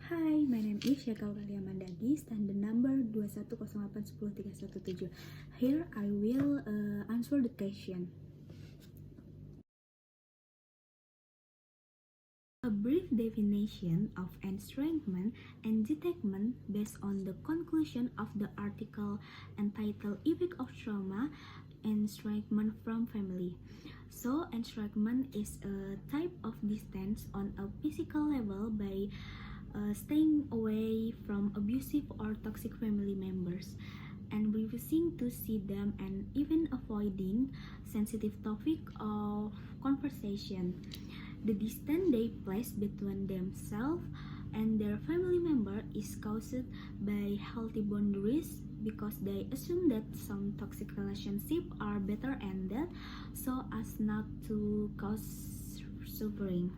Hi, my name is Syeka Aurelia Mandagi, standard number 21081013117. Here I will answer the question. A brief definition of estrangement and detachment based on the conclusion of the article entitled Effect of Trauma, Estrangement from Family. So, estrangement is a type of distance on a physical level by staying away from abusive or toxic family members and refusing to see them and even avoiding sensitive topic of conversation. The distance they place between themselves and their family member is caused by healthy boundaries because they assume that some toxic relationships are better ended so as not to cause suffering.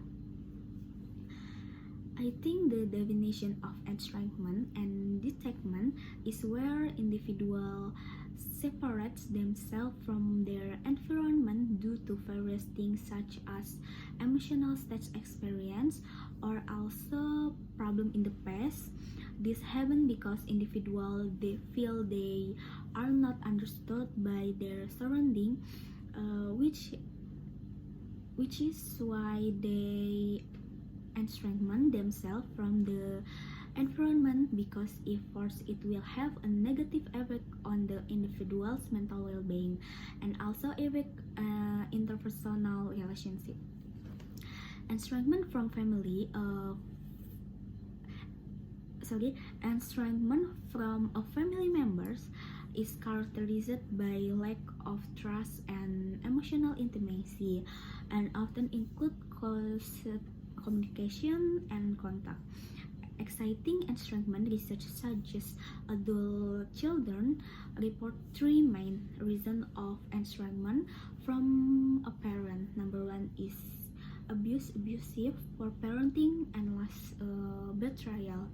I think the definition of estrangement and detachment is where individuals separate themselves from their environment due to various things such as emotional stage experience or also problem in the past. This happens because individuals they feel they are not understood by their surrounding, which is why they estrangement themselves from the environment because if forced it will have a negative effect on the individual's mental well-being and also affect interpersonal relationship. Estrangement from family estrangement from a family members is characterized by lack of trust and emotional intimacy and often include communication and contact. Exciting estrangement research suggests adult children report three main reasons of estrangement from a parent. Number one is abusive, poor parenting, and last betrayal.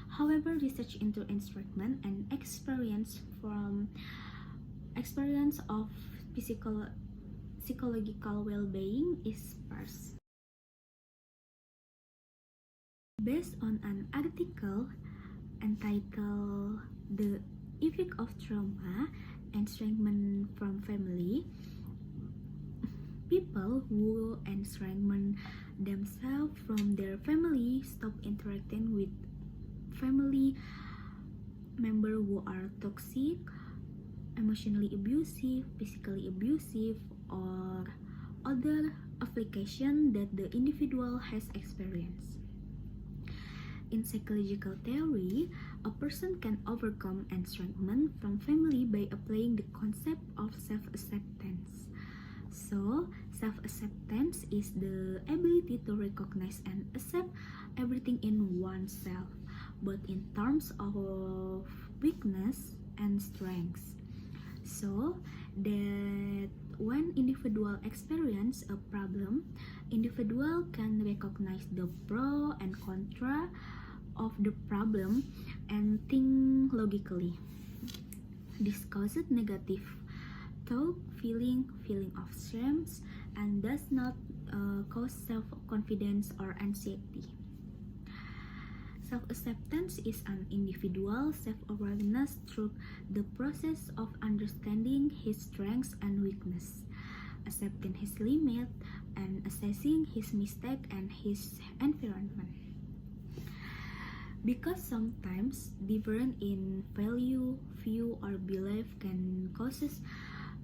However, research into estrangement and experience of psychological well-being is sparse. Based on an article entitled The Effect of Trauma, Estrangement from Family, people who estrange themselves from their family stop interacting with family members who are toxic, emotionally abusive, physically abusive, or other affliction that the individual has experienced. In psychological theory, a person can overcome estrangement from family by applying the concept of self-acceptance. So, self-acceptance is the ability to recognize and accept everything in oneself, both in terms of weakness and strengths. So, that when individual experience a problem, individual can recognize the pro and contra of the problem and think logically. This causes negative thought, feeling of shame, and does not cause self-confidence or anxiety. Self-acceptance is an individual self-awareness through the process of understanding his strengths and weakness, accepting his limit, and assessing his mistake and his environment. Because sometimes different in value, view, or belief can cause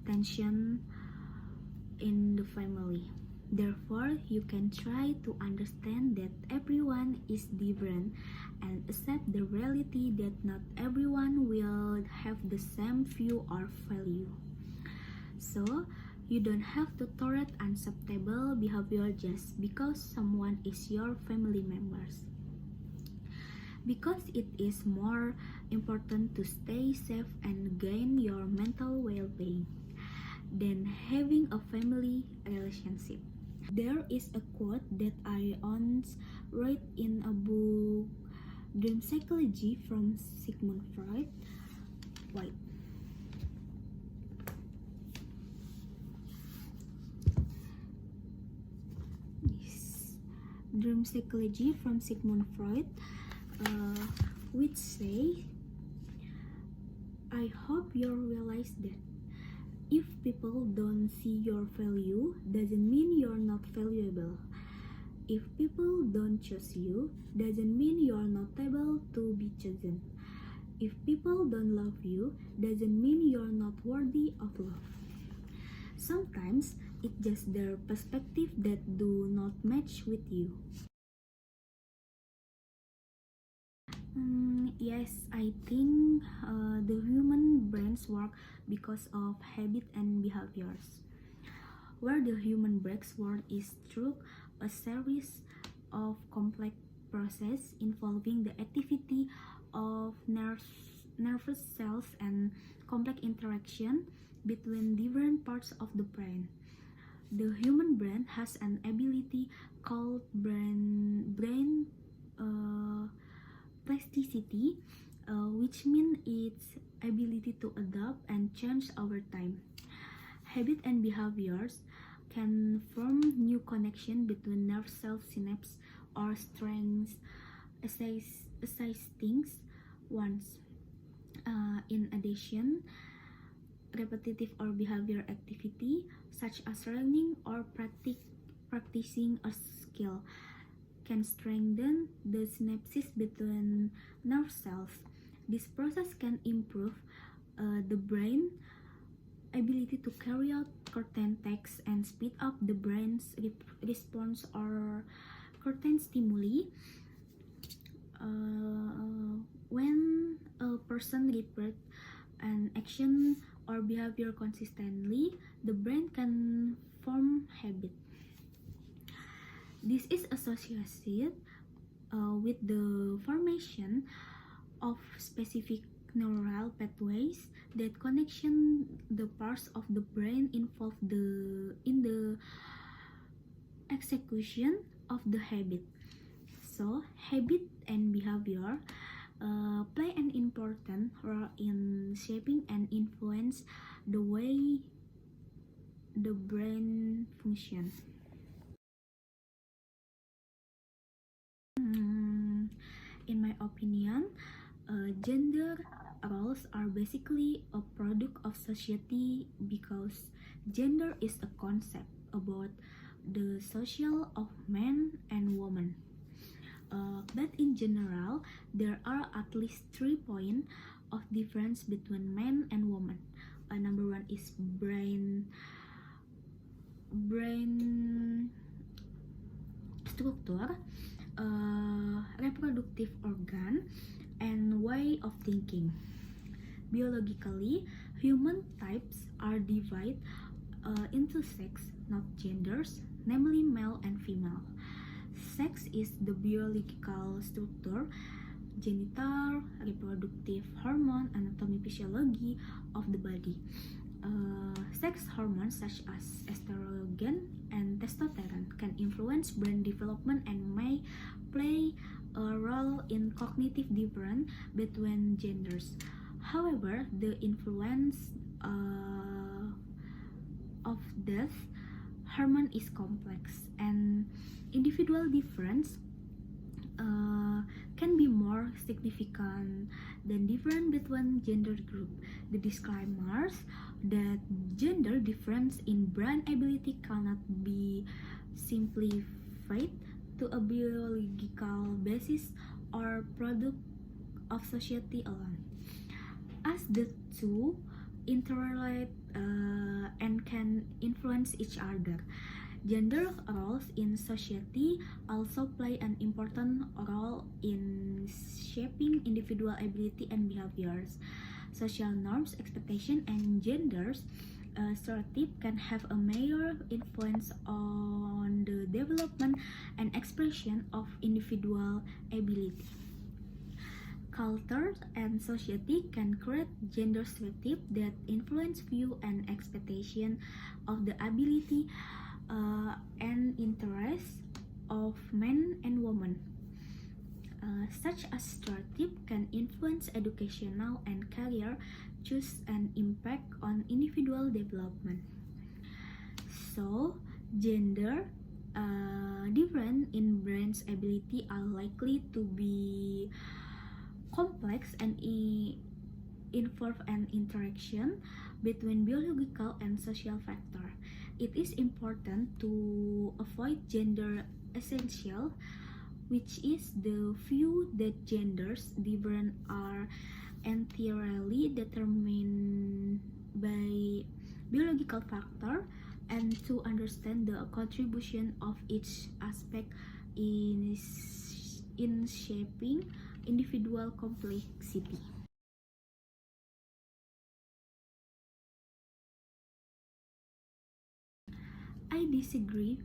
tension in the family. Therefore, you can try to understand that everyone is different and accept the reality that not everyone will have the same view or value. So, you don't have to tolerate unacceptable behavior just because someone is your family members. Because it is more important to stay safe and gain your mental well-being than having a family relationship. There is a quote that I once read in a book, Dream Psychology from Sigmund Freud. Wait. Dream Psychology from Sigmund Freud. uh, which say, I hope you realize that if people don't see your value, doesn't mean you're not valuable. If people don't choose you, doesn't mean you're not able to be chosen. If people don't love you, doesn't mean you're not worthy of love. Sometimes it's just their perspective that do not match with you. Yes, I think the human brains work because of habit and behaviors. Where the human brain's work is through a series of complex processes involving the activity of nervous cells and complex interaction between different parts of the brain. The human brain has an ability called brain plasticity, which means its ability to adapt and change over time. Habit and behaviors can form new connection between nerve cell synapses or strengths existing ones. In addition, repetitive or behavior activity such as learning or practicing a skill can strengthen the synapses between nerve cells. This process can improve the brain ability to carry out certain tasks and speed up the brain's response or certain stimuli. When a person repeats an action or behavior consistently, the brain can form habit. This is associated with the formation of specific neural pathways that connection the parts of the brain involved in the execution of the habit. So, habit and behavior play an important role in shaping and influence the way the brain functions. In my opinion, gender roles are basically a product of society because gender is a concept about the social of men and women. But in general, there are at least 3 points of difference between men and women. Number one is brain structure, reproductive organ, and way of thinking. Biologically, human types are divided into sex, not genders, namely male and female. Sex is the biological structure, genital, reproductive hormone, anatomy, physiology of the body. Sex hormones such as estrogen and testosterone can influence brain development and may play a role in cognitive difference between genders. However, the influence of this hormone is complex and individual difference can be more significant than difference between gender group. The disclaimers that gender difference in brain ability cannot be simplified to a biological basis or product of society alone, as the two interrelate and can influence each other. Gender roles in society also play an important role in shaping individual ability and behaviors. Social norms, expectations, and genders stereotype can have a major influence on the development and expression of individual ability. Culture and society can create gender stereotypes that influence view and expectation of the ability and interests of men and women. Such a stereotype can influence educational and career choice and impact on individual development. So, gender difference in brain's ability are likely to be complex and involve an interaction between biological and social factors. It is important to avoid gender essential, which is the view that genders different are entirely determined by biological factor, and to understand the contribution of each aspect in shaping individual complexity. I disagree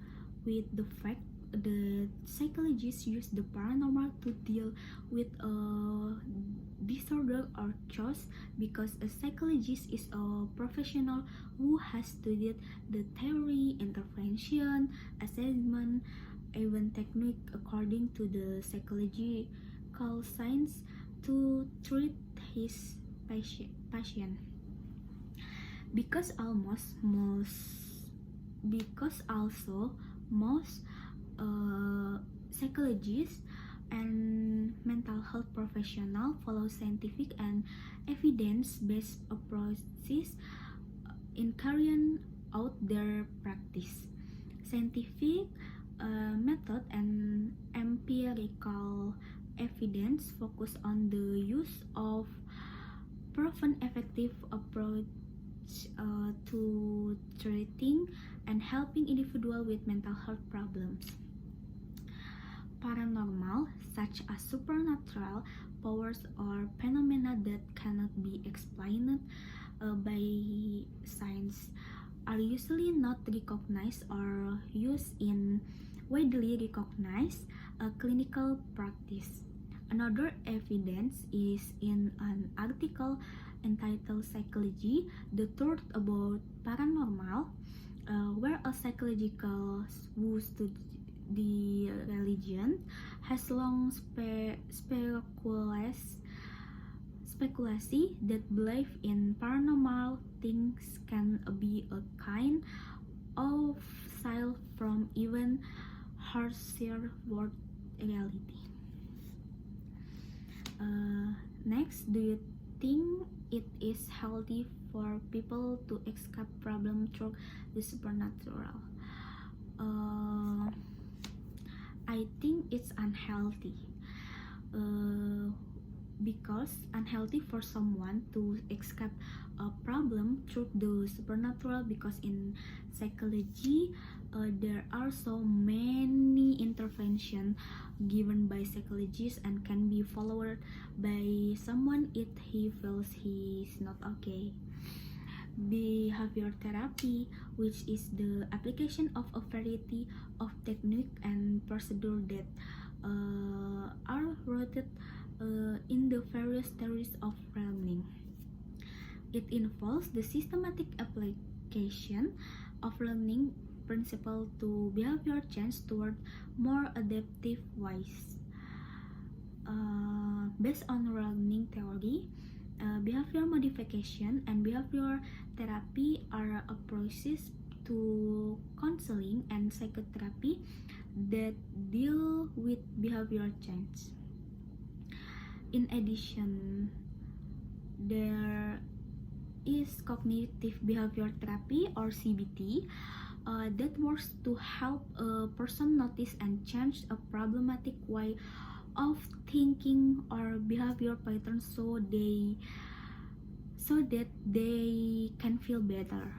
with the fact that psychologists use the paranormal to deal with a disorder or choice, because a psychologist is a professional who has studied the theory, intervention, assessment, even technique according to the psychological science to treat his patient. Because almost most because also most psychologists and mental health professionals follow scientific and evidence-based approaches in carrying out their practice. Scientific method and empirical evidence focus on the use of proven effective approach to treating and helping individuals with mental health problems. Paranormal, such as supernatural powers or phenomena that cannot be explained by science, are usually not recognized or used in widely recognized clinical practice. Another evidence is in an article entitled Psychology, the Truth About Paranormal, where a psychologist who studied the religion has long speculation that belief in paranormal things can be a kind of style from even harsher world reality. Next, do you think it is healthy for people to escape problem through the supernatural? I think it's unhealthy. Because unhealthy for someone to escape a problem through the supernatural, because in psychology there are so many interventions given by psychologists and can be followed by someone if he feels he's not okay. Behavior therapy, which is the application of a variety of technique and procedure that are rooted in the various theories of learning. It involves the systematic application of learning principle to behavior change toward more adaptive ways. Based on learning theory, behavior modification and behavior therapy are approaches to counseling and psychotherapy that deal with behavior change. In addition, there is cognitive behavior therapy or CBT that works to help a person notice and change a problematic way of thinking or behavior patterns so that they can feel better.